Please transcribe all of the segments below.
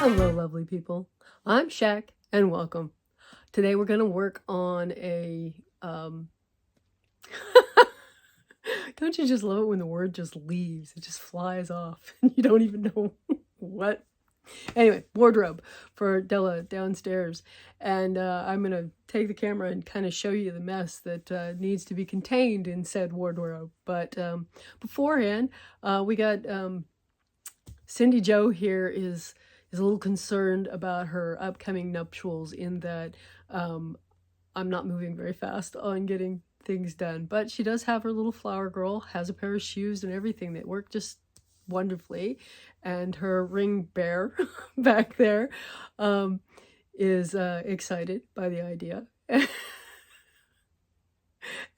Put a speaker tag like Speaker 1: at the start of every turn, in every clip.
Speaker 1: Hello, lovely people. I'm Shaq, and welcome. Today we're going to work on a, don't you just love it when the word just leaves? It just flies off, and you don't even know what. Anyway, wardrobe for Della downstairs. And I'm going to take the camera and kind of show you the mess that needs to be contained in said wardrobe. But beforehand, we got Cindy Jo here is a little concerned about her upcoming nuptials in that I'm not moving very fast on getting things done. But she does have her little flower girl, has a pair of shoes and everything that work just wonderfully. And her ring bear back there is excited by the idea.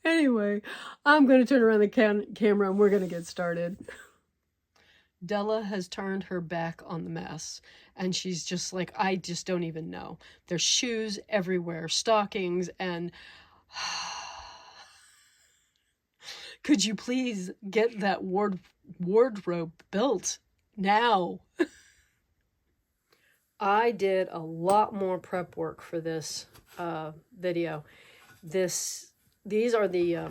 Speaker 1: Anyway, I'm going to turn around the camera and we're going to get started. Della has turned her back on the mess, and she's just like, I just don't even know. There's shoes everywhere, stockings, and could you please get that wardrobe built now? I did a lot more prep work for this video. These are the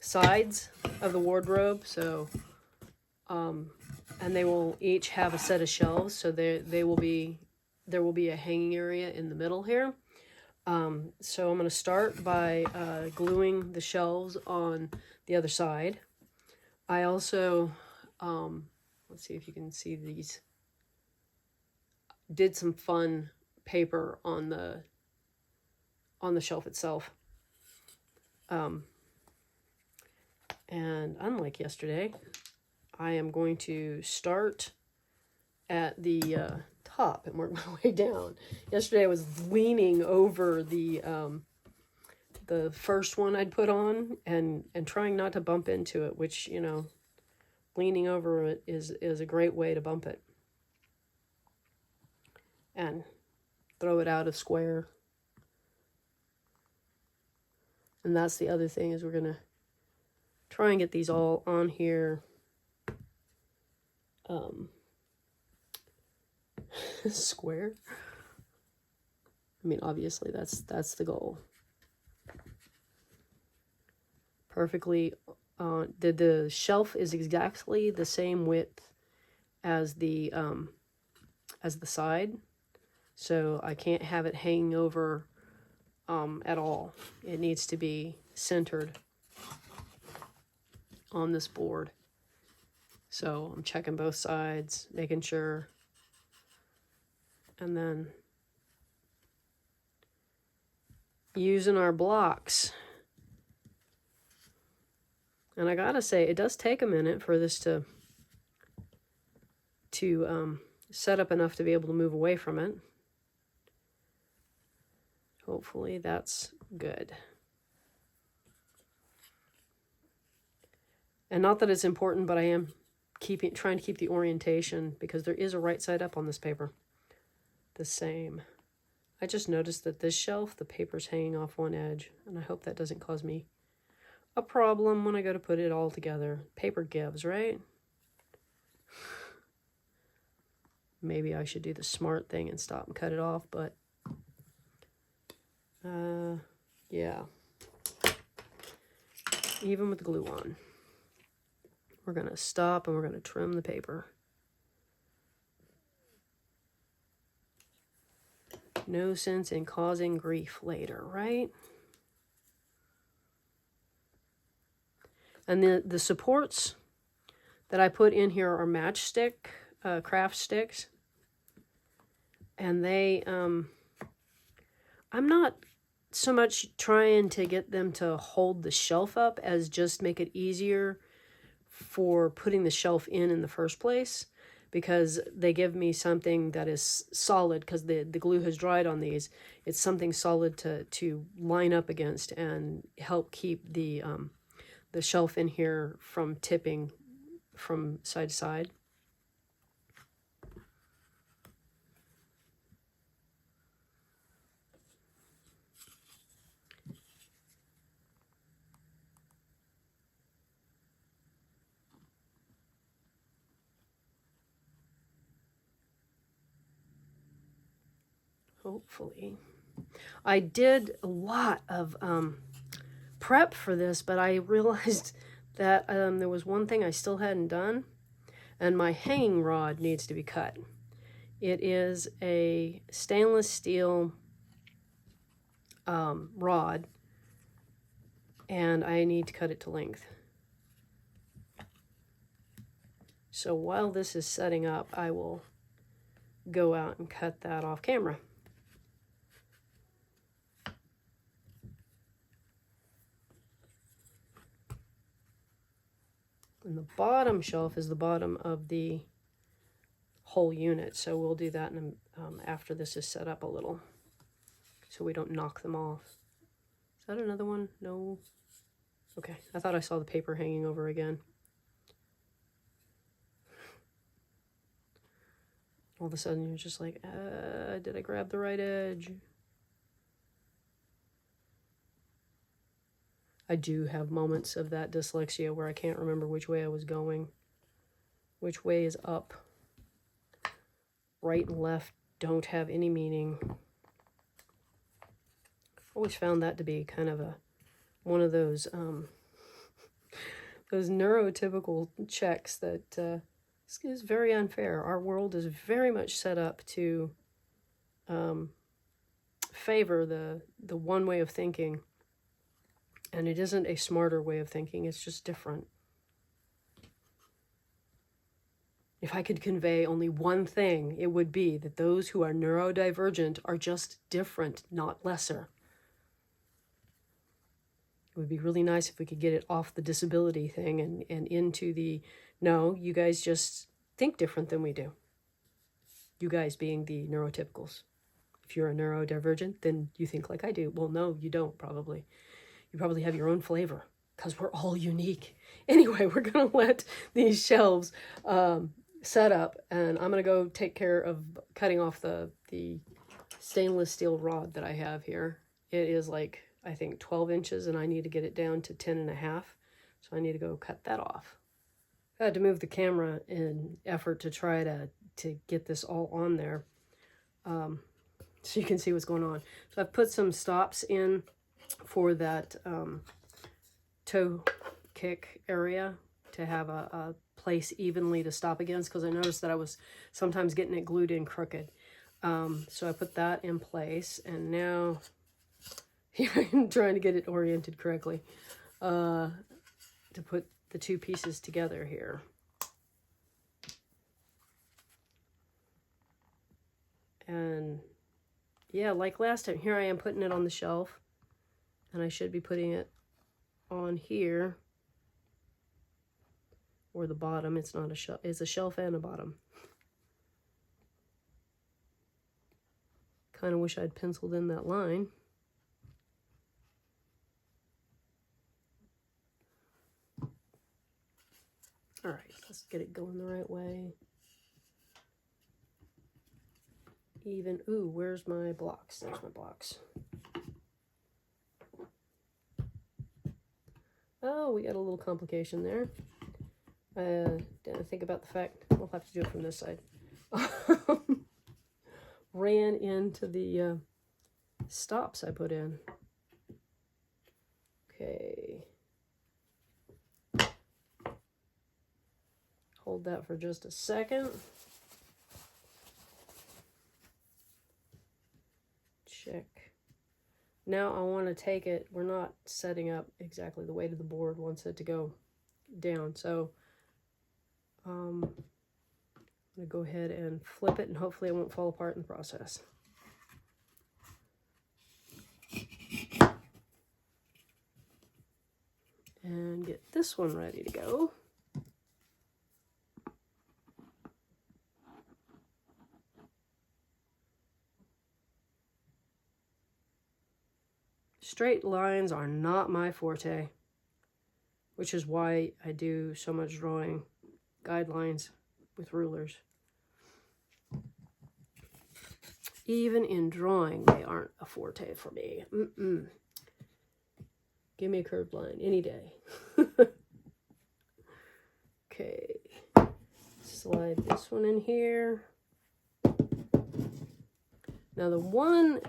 Speaker 1: sides of the wardrobe, so and they will each have a set of shelves, so there will be a hanging area in the middle here. So I'm going to start by gluing the shelves on the other side. I also, let's see if you can see these, did some fun paper on the shelf itself. And unlike yesterday, I am going to start at the top and work my way down. Yesterday I was leaning over the first one I'd put on and trying not to bump into it, which, you know, leaning over it is a great way to bump it. And throw it out of square. And that's the other thing, is we're going to try and get these all on here square. I mean, obviously that's the goal. Perfectly. The shelf is exactly the same width as the side, so I can't have it hanging over at all. It needs to be centered on this board. So I'm checking both sides, making sure, and then using our blocks. And I gotta say, it does take a minute for this to set up enough to be able to move away from it. Hopefully that's good. And not that it's important, but I am trying to keep the orientation, because there is a right side up on this paper. The same. I just noticed that this shelf, the paper's hanging off one edge, and I hope that doesn't cause me a problem when I go to put it all together. Paper gives, right? Maybe I should do the smart thing and stop and cut it off, but yeah. Even with the glue on. We're going to stop and we're going to trim the paper. No sense in causing grief later, right? And the supports that I put in here are matchstick, craft sticks. And they, I'm not so much trying to get them to hold the shelf up as just make it easier for putting the shelf in the first place, because they give me something that is solid, because the glue has dried on these. It's something solid to line up against and help keep the shelf in here from tipping from side to side. hopefully. I did a lot of prep for this, but I realized that there was one thing I still hadn't done, and my hanging rod needs to be cut. It is a stainless steel rod, and I need to cut it to length. So while this is setting up, I will go out and cut that off camera. And the bottom shelf is the bottom of the whole unit, so we'll do that after this is set up a little, so we don't knock them off. Is that another one? No. Okay, I thought I saw the paper hanging over again. All of a sudden you're just like, did I grab the right edge? I do have moments of that dyslexia where I can't remember which way I was going. Which way is up? Right and left don't have any meaning. I've always found that to be kind of one of those neurotypical checks that is very unfair. Our world is very much set up to favor the one way of thinking, and it isn't a smarter way of thinking, it's just different. If I could convey only one thing, it would be that those who are neurodivergent are just different, not lesser. It would be really nice if we could get it off the disability thing and into the, no, you guys just think different than we do. You guys being the neurotypicals. If you're a neurodivergent, then you think like I do. Well, no, you don't probably. You probably have your own flavor because we're all unique. Anyway, we're going to let these shelves set up, and I'm going to go take care of cutting off the stainless steel rod that I have here. It is like, I think 12 inches, and I need to get it down to 10.5. So I need to go cut that off. I had to move the camera in effort to try to get this all on there, so you can see what's going on. So I've put some stops in for that toe kick area to have a place evenly to stop against, because I noticed that I was sometimes getting it glued in crooked. So I put that in place, and now here I'm trying to get it oriented correctly to put the two pieces together here. And yeah, like last time, here I am putting it on the shelf, and I should be putting it on here, or the bottom. It's not a shelf, it's a shelf and a bottom. Kind of wish I'd penciled in that line. All right, let's get it going the right way. Even, ooh, where's my blocks? There's my blocks. Oh, we got a little complication there. Didn't think about the fact, we'll have to do it from this side. Ran into the stops I put in. Okay. Hold that for just a second. Check. Now I want to take it, we're not setting up exactly the weight of the board, wants it to go down. So I'm going to go ahead and flip it, and hopefully it won't fall apart in the process. And get this one ready to go. Straight lines are not my forte, which is why I do so much drawing guidelines with rulers. Even in drawing, they aren't a forte for me. Give me a curved line any day. Okay, slide this one in here. Now the one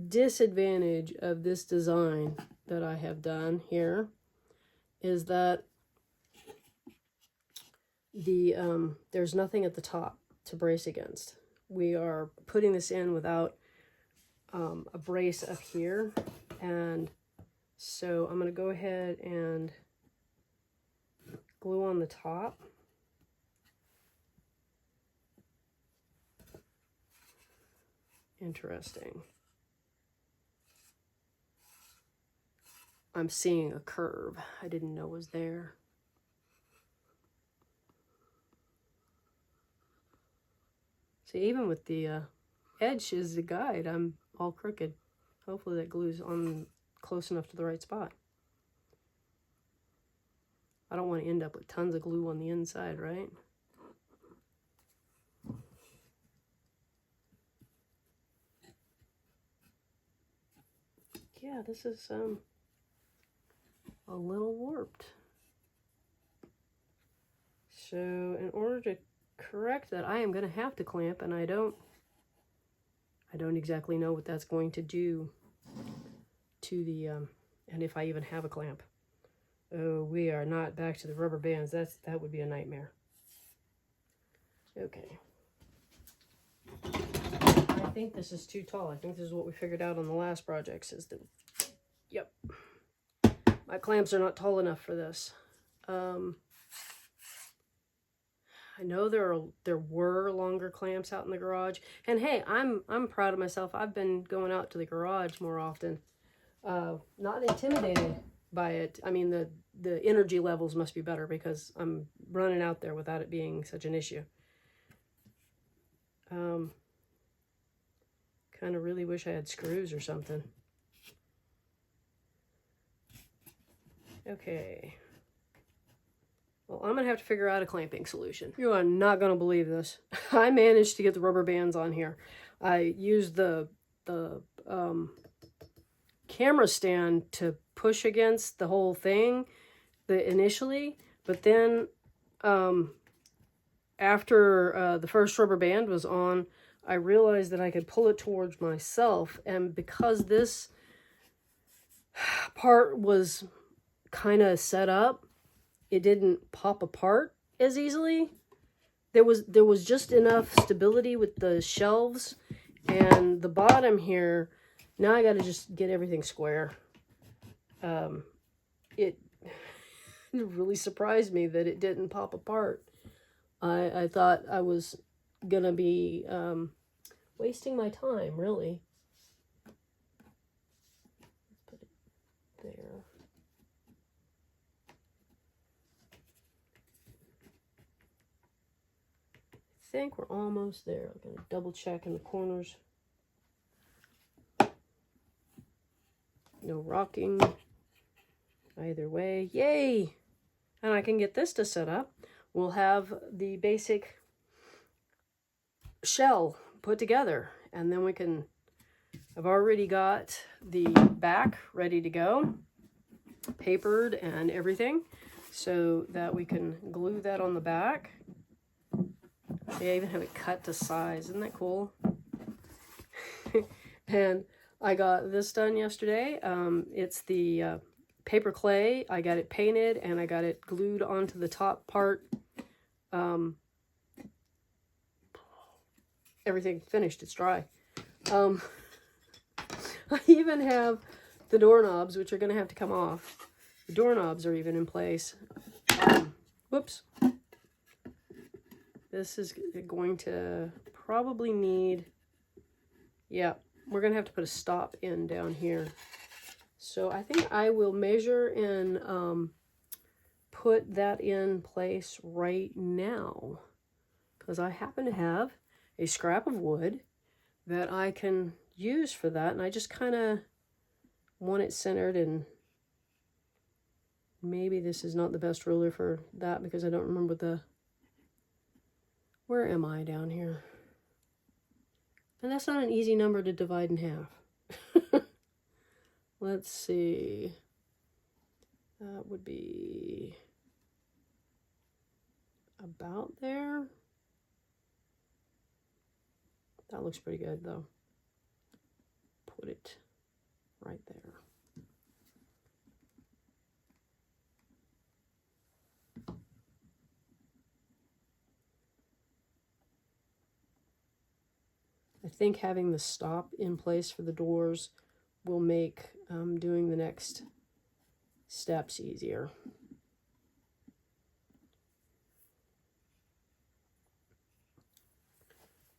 Speaker 1: disadvantage of this design that I have done here is that there's nothing at the top to brace against. We are putting this in without a brace up here, and so I'm going to go ahead and glue on the top. Interesting. I'm seeing a curve I didn't know was there. See, even with the edge as the guide, I'm all crooked. Hopefully that glue's on close enough to the right spot. I don't want to end up with tons of glue on the inside, right? Yeah, this is a little warped. So in order to correct that, I am going to have to clamp, and I don't exactly know what that's going to do to the and if I even have a clamp. Oh, we are not back to the rubber bands. That would be a nightmare. Okay. I think this is too tall. I think this is what we figured out on the last projects, is that, yep, my clamps are not tall enough for this. I know there were longer clamps out in the garage, and hey, I'm proud of myself. I've been going out to the garage more often. Not intimidated by it. I mean, the energy levels must be better because I'm running out there without it being such an issue. Kind of really wish I had screws or something. Okay. Well, I'm going to have to figure out a clamping solution. You are not going to believe this. I managed to get the rubber bands on here. I used the camera stand to push against the whole thing initially, but then after the first rubber band was on, I realized that I could pull it towards myself, and because this part was kind of set up, it didn't pop apart as easily. There was just enough stability with the shelves, and the bottom here, now I got to just get everything square. It really surprised me that it didn't pop apart. I thought I was gonna be wasting my time, really. Let's put it there. I think we're almost there. I'm gonna double check in the corners. No rocking either way. Yay! And I can get this to set up. We'll have the basic shell put together, and then we can, I've already got the back ready to go, papered and everything, so that we can glue that on the back. See, I even have it cut to size. Isn't that cool? And I got this done yesterday. It's the paper clay. I got it painted and I got it glued onto the top part. Everything finished. It's dry. I even have the doorknobs, which are going to have to come off. The doorknobs are even in place. Whoops. This is going to probably need, yeah, we're going to have to put a stop in down here. So I think I will measure and put that in place right now, because I happen to have a scrap of wood that I can use for that, and I just kind of want it centered, and maybe this is not the best ruler for that because I don't remember the, where am I down here? And that's not an easy number to divide in half. Let's see. That would be about there. That looks pretty good though. put it right there. I think having the stop in place for the doors will make doing the next steps easier.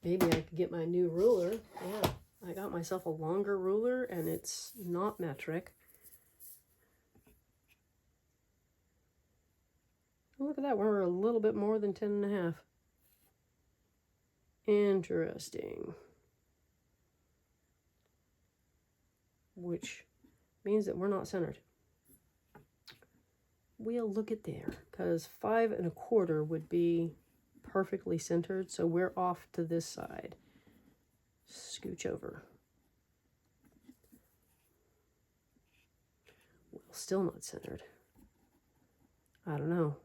Speaker 1: Maybe I could get my new ruler. Yeah, I got myself a longer ruler and it's not metric. Oh, look at that, we're a little bit more than 10.5. Interesting. Which means that we're not centered. We'll look at there, because 5 1/4 would be perfectly centered, so we're off to this side. Scooch over. Well, still not centered. I don't know.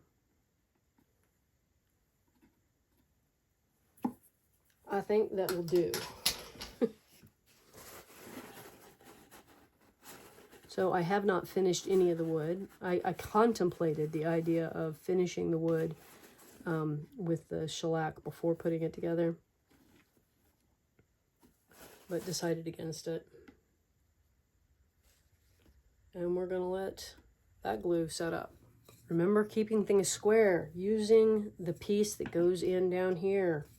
Speaker 1: I think that will do. So I have not finished any of the wood. I contemplated the idea of finishing the wood with the shellac before putting it together, but decided against it. And we're gonna let that glue set up. Remember, keeping things square, using the piece that goes in down here.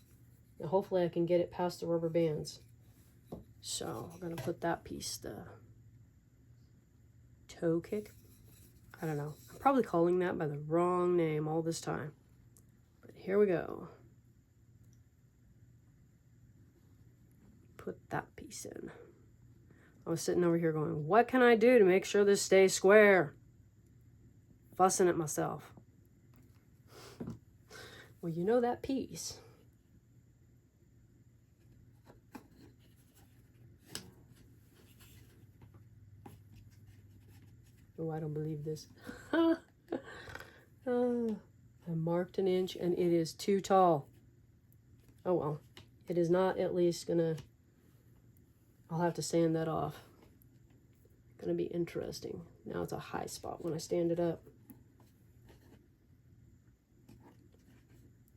Speaker 1: Now, hopefully I can get it past the rubber bands. So I'm gonna put that piece, the toe kick. I don't know. I'm probably calling that by the wrong name all this time. But here we go. Put that piece in. I was sitting over here going, what can I do to make sure this stays square? Fussing at myself. Well, you know that piece. Oh, I don't believe this. I marked an inch and it is too tall. Oh well, it is not at least gonna, I'll have to sand that off. Gonna be interesting. Now it's a high spot when I stand it up.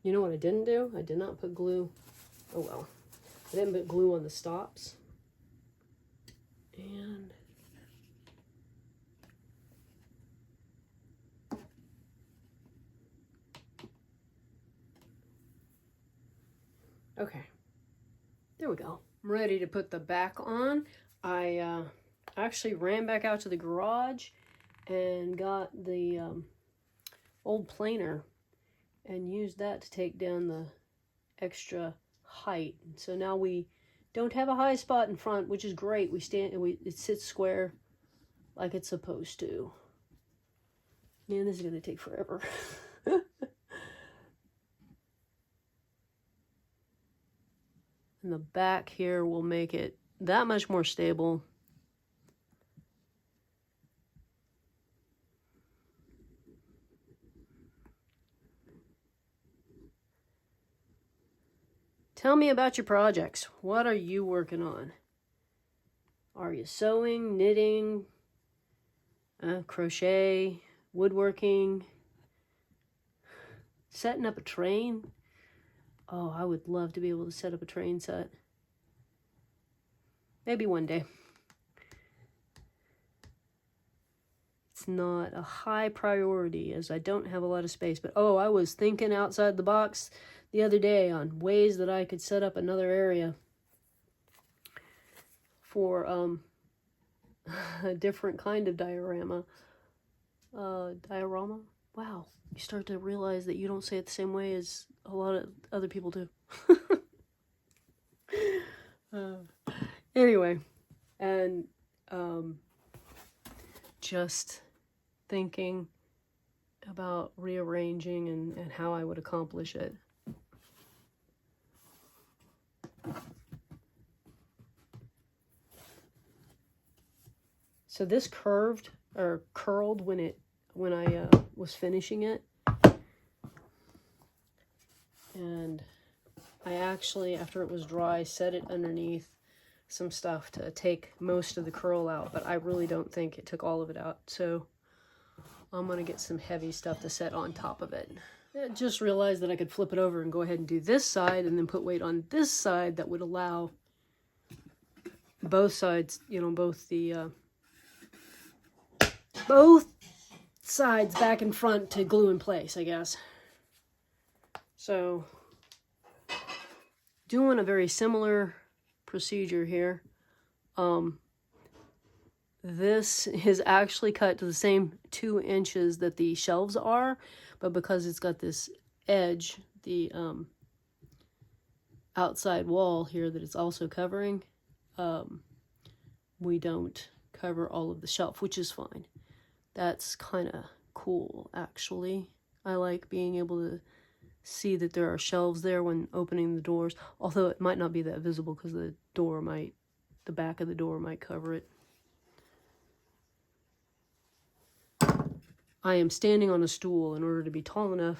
Speaker 1: You know what I didn't do? I did not put glue. Oh well. I didn't put glue on the stops. And okay, there we go. I'm ready to put the back on. I actually ran back out to the garage and got the old planer and used that to take down the extra height. So now we don't have a high spot in front, which is great. It sits square like it's supposed to. Man, this is gonna take forever. And the back here will make it that much more stable. Tell me about your projects. What are you working on? Are you sewing, knitting, crochet, woodworking, setting up a train? Oh, I would love to be able to set up a train set. Maybe one day. It's not a high priority as I don't have a lot of space. But oh, I was thinking outside the box the other day on ways that I could set up another area for a different kind of diorama. Diorama? Wow. You start to realize that you don't say it the same way as a lot of other people do. Anyway, and just thinking about rearranging and how I would accomplish it. So this curved or curled when I was finishing it. And I actually, after it was dry, set it underneath some stuff to take most of the curl out, but I really don't think it took all of it out. So I'm gonna get some heavy stuff to set on top of it. I just realized that I could flip it over and go ahead and do this side and then put weight on this side that would allow both sides, you know, both sides back and front to glue in place, I guess. So doing a very similar procedure here. This is actually cut to the same 2 inches that the shelves are, but because it's got this edge, the outside wall here that it's also covering, we don't cover all of the shelf, which is fine. That's kind of cool, actually. I like being able to see that there are shelves there when opening the doors, although it might not be that visible because the back of the door might cover it. I am standing on a stool in order to be tall enough.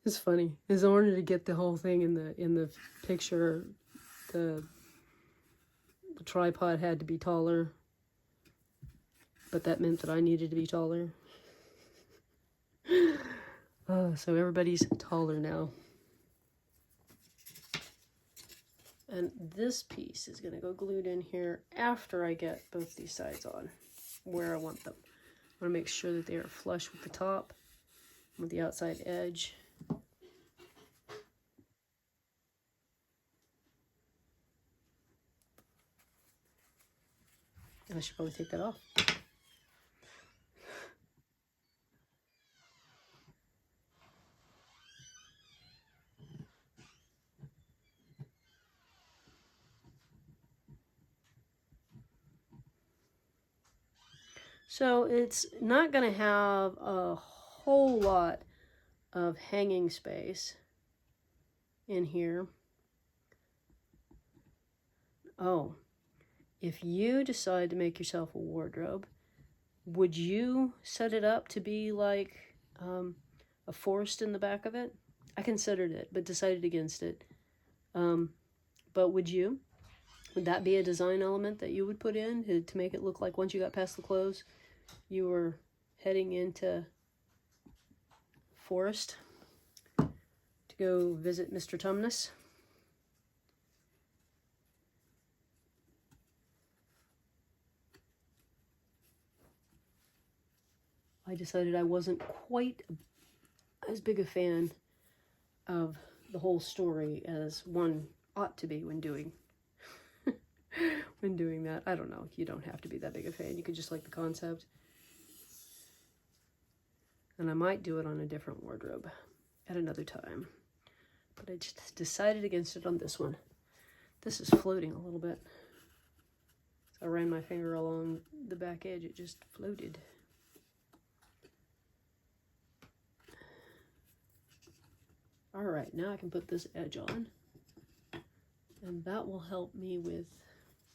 Speaker 1: It's funny. In order to get the whole thing in the picture, the tripod had to be taller, but that meant that I needed to be taller. So everybody's taller now. And this piece is going to go glued in here after I get both these sides on where I want them. I want to make sure that they are flush with the top, with the outside edge. I should probably take that off. So it's not going to have a whole lot of hanging space in here. Oh, if you decide to make yourself a wardrobe, would you set it up to be like a forest in the back of it? I considered it, but decided against it. But would you? Would that be a design element that you would put in to make it look like once you got past the clothes, you were heading into forest to go visit Mr. Tumnus? I decided I wasn't quite as big a fan of the whole story as one ought to be when doing that. I don't know. You don't have to be that big a fan. You could just like the concept. And I might do it on a different wardrobe at another time. But I just decided against it on this one. This is floating a little bit. So I ran my finger along the back edge. It just floated. All right, now I can put this edge on. And that will help me with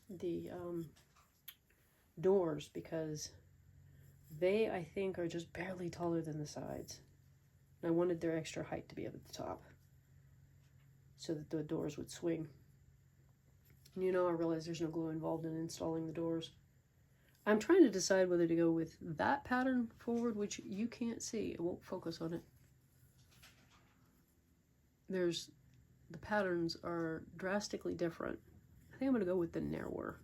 Speaker 1: the doors, because they, I think, are just barely taller than the sides. And I wanted their extra height to be up at the top so that the doors would swing. And you know, I realize there's no glue involved in installing the doors. I'm trying to decide whether to go with that pattern forward, which you can't see. It won't focus on it. The patterns are drastically different. I think I'm going to go with the narrower.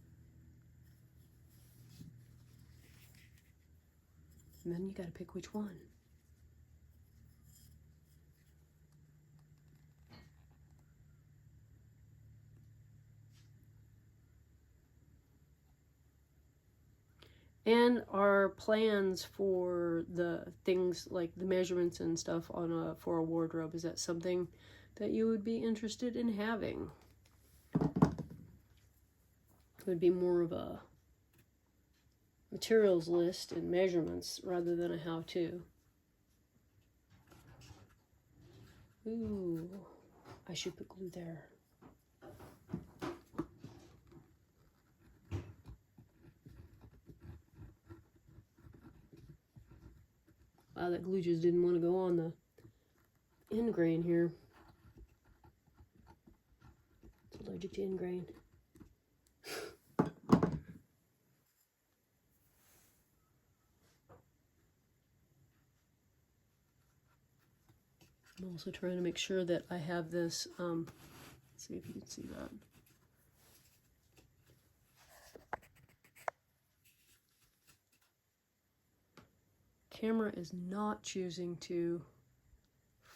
Speaker 1: And then you got to pick which one. And our plans for the things like the measurements and stuff for a wardrobe, is that something that you would be interested in having? It would be more of a materials list and measurements rather than a how-to. Ooh, I should put glue there. Wow, that glue just didn't want to go on the end grain here. allergic to ingrain. I'm also trying to make sure that I have this, let's see if you can see that. Camera is not choosing to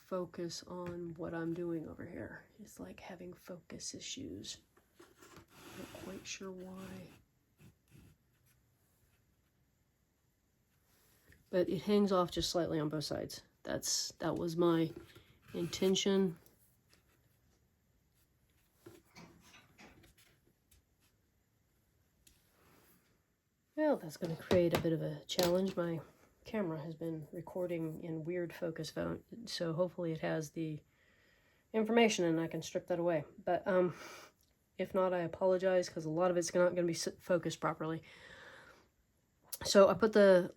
Speaker 1: focus on what I'm doing over here. It's like having focus issues. Not quite sure why. But it hangs off just slightly on both sides. That was my intention. Well, that's going to create a bit of a challenge. My camera has been recording in weird focus mode, so hopefully it has the information and I can strip that away. But if not, I apologize, because a lot of it's not going to be focused properly. So I put the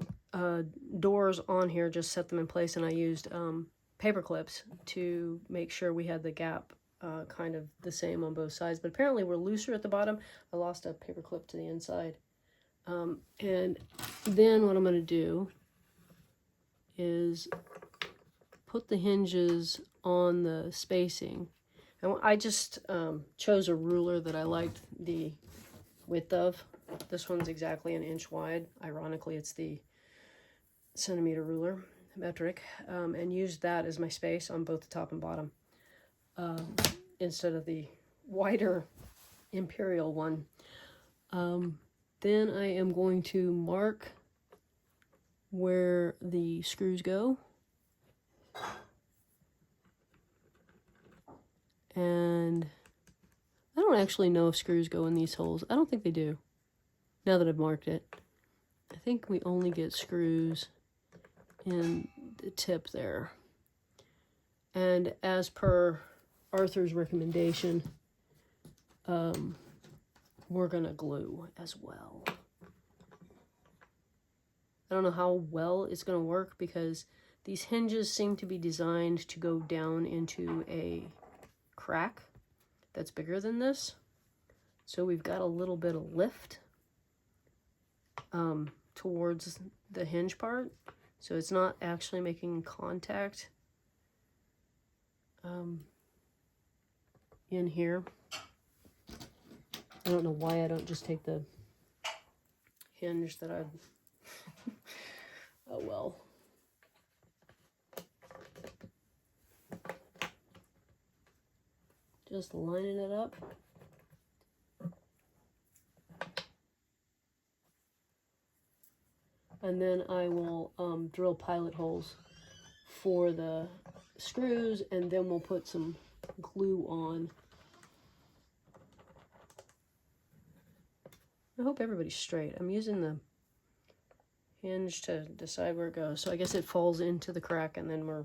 Speaker 1: doors on here, just set them in place, and I used paper clips to make sure we had the gap kind of the same on both sides. But apparently we're looser at the bottom. I lost a paper clip to the inside. And then what I'm going to do is put the hinges on the spacing. And I just chose a ruler that I liked the width of. This one's exactly an inch wide. Ironically, it's the centimeter ruler, metric, and used that as my space on both the top and bottom, instead of the wider imperial one. Then I am going to mark where the screws go. And I don't actually know if screws go in these holes. I don't think they do, now that I've marked it. I think we only get screws in the tip there. And as per Arthur's recommendation, we're gonna glue as well. I don't know how well it's gonna work, because these hinges seem to be designed to go down into a crack that's bigger than this. So we've got a little bit of lift towards the hinge part. So it's not actually making contact in here. I don't know why I don't just take the hinge that I've... oh well. Just lining it up. And then I will drill pilot holes for the screws, and then we'll put some glue on. I hope everybody's straight. I'm using the hinge to decide where it goes. So I guess it falls into the crack, and then we're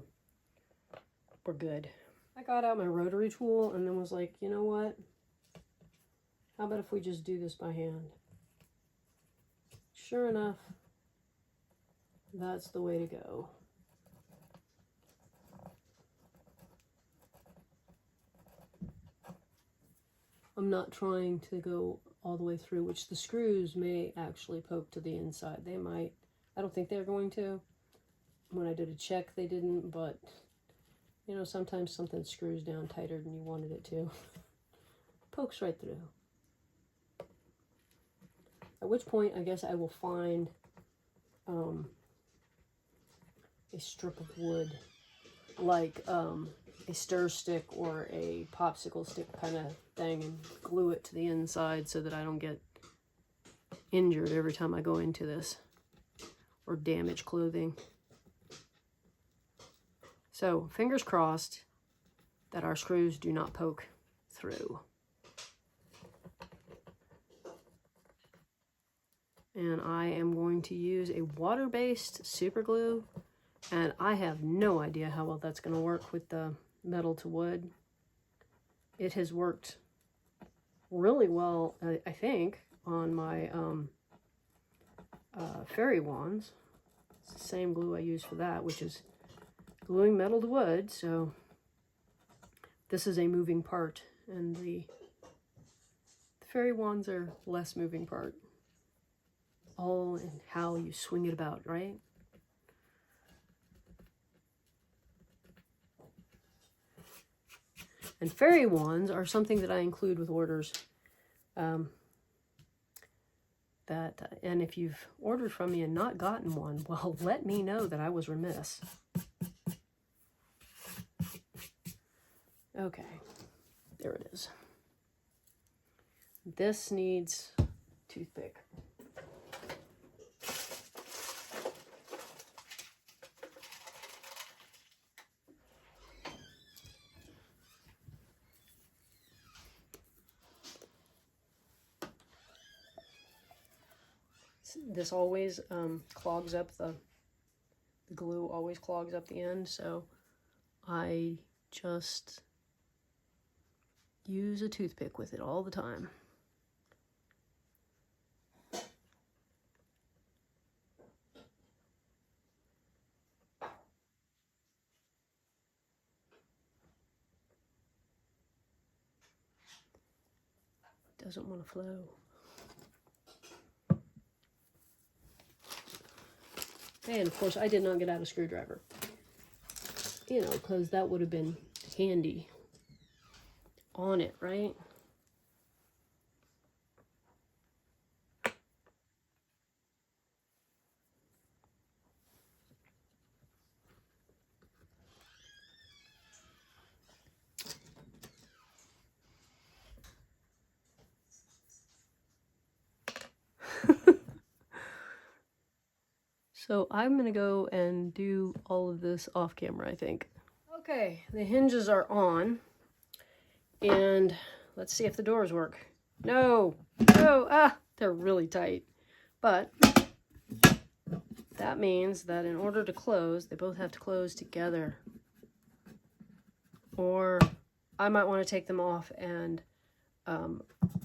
Speaker 1: good. I got out my rotary tool and then was like, you know what? How about if we just do this by hand? Sure enough, that's the way to go. I'm not trying to go all the way through, which the screws may actually poke to the inside. They might. I don't think they're going to. When I did a check, they didn't, but you know, sometimes something screws down tighter than you wanted it to. Pokes right through. At which point, I guess I will find a strip of wood, like a stir stick or a popsicle stick kind of thing, and glue it to the inside so that I don't get injured every time I go into this or damage clothing. So, fingers crossed that our screws do not poke through. And I am going to use a water-based super glue, and I have no idea how well that's going to work with the metal to wood. It has worked really well, I think, on my fairy wands. It's the same glue I use for that, which is gluing metal to wood. So this is a moving part, and the fairy wands are less moving part. All in how you swing it about, right? And fairy wands are something that I include with orders. And if you've ordered from me and not gotten one, well, let me know that I was remiss. Okay, there it is. This needs toothpick. This always clogs up the glue always clogs up the end, so I just use a toothpick with it all the time. Doesn't want to flow. And of course, I did not get out a screwdriver. You know, because that would have been handy on it, right? So I'm going to go and do all of this off camera, I think. Okay, the hinges are on. And let's see if the doors work. No, they're really tight. But that means that in order to close, they both have to close together. Or I might want to take them off and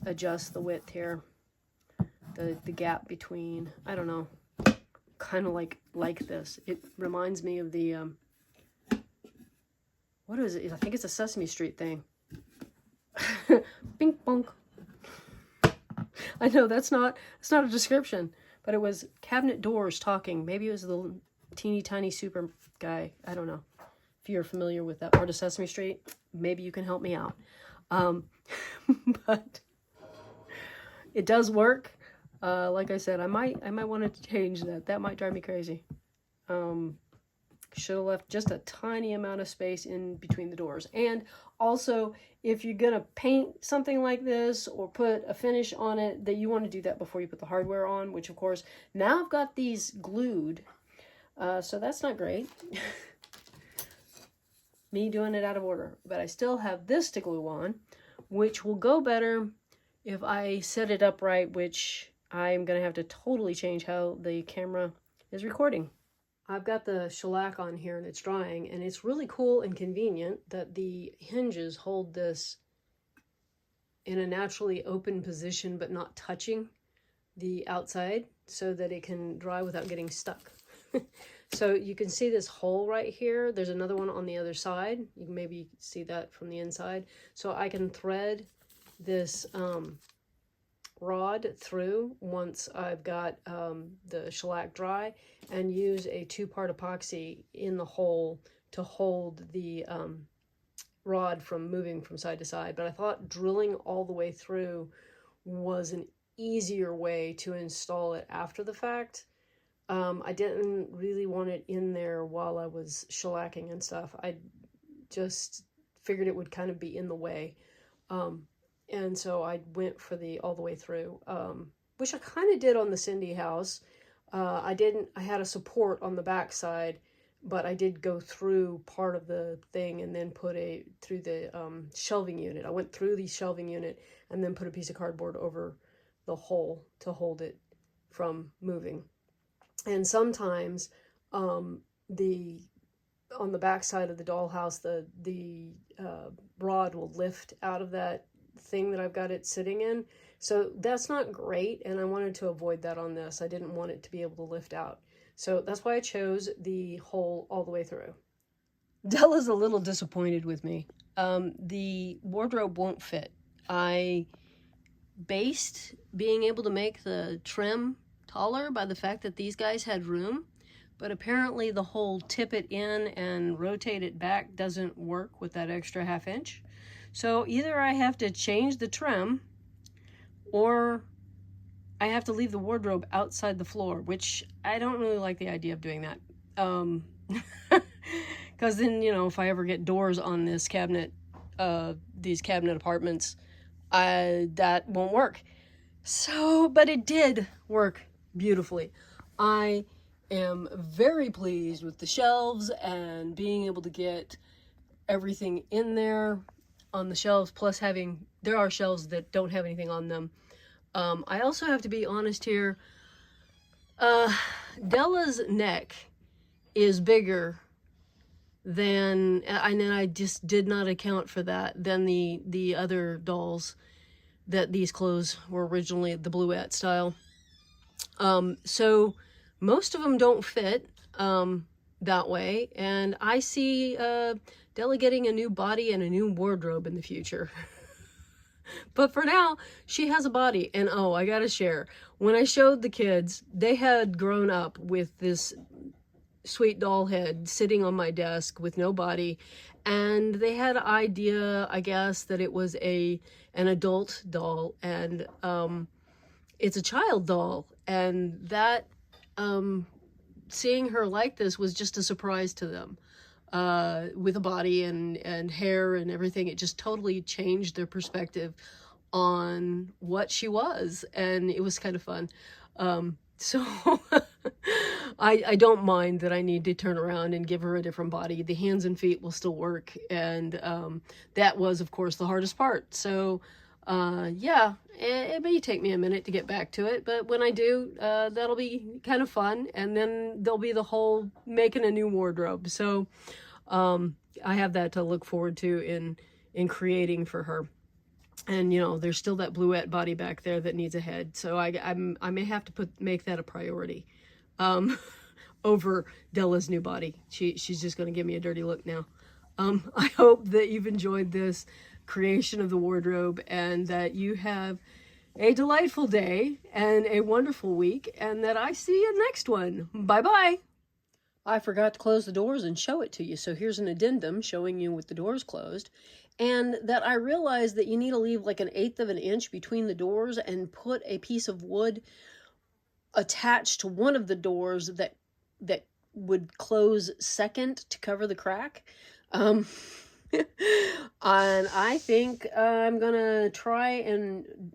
Speaker 1: adjust the width here. The gap between, I don't know, kind of like this. It reminds me of the, what is it? I think it's a Sesame Street thing. Bing bonk. I know it's not a description, but it was cabinet doors talking. Maybe it was the teeny tiny super guy. I don't know. If you're familiar with that part of Sesame Street, maybe you can help me out. But it does work. Like I said, I might want to change that. That might drive me crazy. Should have left just a tiny amount of space in between the doors. And also, if you're going to paint something like this or put a finish on it, that you want to do that before you put the hardware on, which of course, now I've got these glued. So that's not great. Me doing it out of order. But I still have this to glue on, which will go better if I set it up right, which I'm going to have to totally change how the camera is recording. I've got the shellac on here and it's drying, and it's really cool and convenient that the hinges hold this in a naturally open position but not touching the outside so that it can dry without getting stuck. So you can see this hole right here. There's another one on the other side. You can maybe see that from the inside. So I can thread this rod through once I've got the shellac dry, and use a 2-part epoxy in the hole to hold the rod from moving from side to side. But I thought drilling all the way through was an easier way to install it after the fact. I didn't really want it in there while I was shellacking and stuff. I just figured it would kind of be in the way. And so I went for the all the way through, which I kind of did on the Cindy house. I had a support on the back side, but I did go through part of the thing and then put through the shelving unit. I went through the shelving unit and then put a piece of cardboard over the hole to hold it from moving. And sometimes on the back side of the dollhouse, the rod will lift out of that thing that I've got it sitting in. So that's not great, and I wanted to avoid that on this. I didn't want it to be able to lift out. So that's why I chose the hole all the way through. Della's a little disappointed with me. The wardrobe won't fit. I based being able to make the trim taller by the fact that these guys had room, but apparently the whole tip it in and rotate it back doesn't work with that extra 1/2 inch. So either I have to change the trim or I have to leave the wardrobe outside the floor, which I don't really like the idea of doing that. Because then, you know, if I ever get doors on this cabinet, these cabinet apartments, that won't work. So, but it did work beautifully. I am very pleased with the shelves and being able to get everything in there on the shelves, plus there are shelves that don't have anything on them. I also have to be honest here. Della's neck is bigger than, and then I just did not account for that, than the other dolls that these clothes were originally the Bluette style. So most of them don't fit that way, and I see Della getting a new body and a new wardrobe in the future. But for now, she has a body. And oh, I gotta share, when I showed the kids, they had grown up with this sweet doll head sitting on my desk with no body, and they had an idea, I guess, that it was an adult doll, and it's a child doll, and that seeing her like this was just a surprise to them. With a body and hair and everything, it just totally changed their perspective on what she was, and it was kind of fun. So I don't mind that I need to turn around and give her a different body. The hands and feet will still work, and that was, of course, the hardest part. So yeah, it may take me a minute to get back to it, but when I do, that'll be kind of fun, and then there'll be the whole making a new wardrobe. So I have that to look forward to in creating for her. And, you know, there's still that Bluette body back there that needs a head. So I may have to make that a priority over Della's new body. She's just going to give me a dirty look now. I hope that you've enjoyed this creation of the wardrobe, and that you have a delightful day and a wonderful week, and that I see you next one. Bye-bye. I forgot to close the doors and show it to you, so here's an addendum showing you with the doors closed, and that I realized that you need to leave like 1/8 of an inch between the doors and put a piece of wood attached to one of the doors that would close second to cover the crack. And I think I'm gonna try and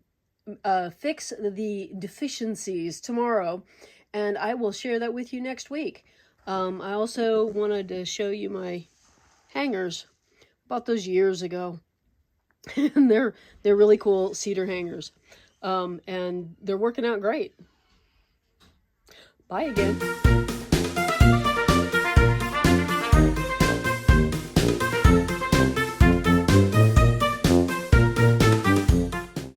Speaker 1: fix the deficiencies tomorrow, and I will share that with you next week. I also wanted to show you my hangers. Bought those years ago, and they're really cool cedar hangers, and they're working out great. Bye again.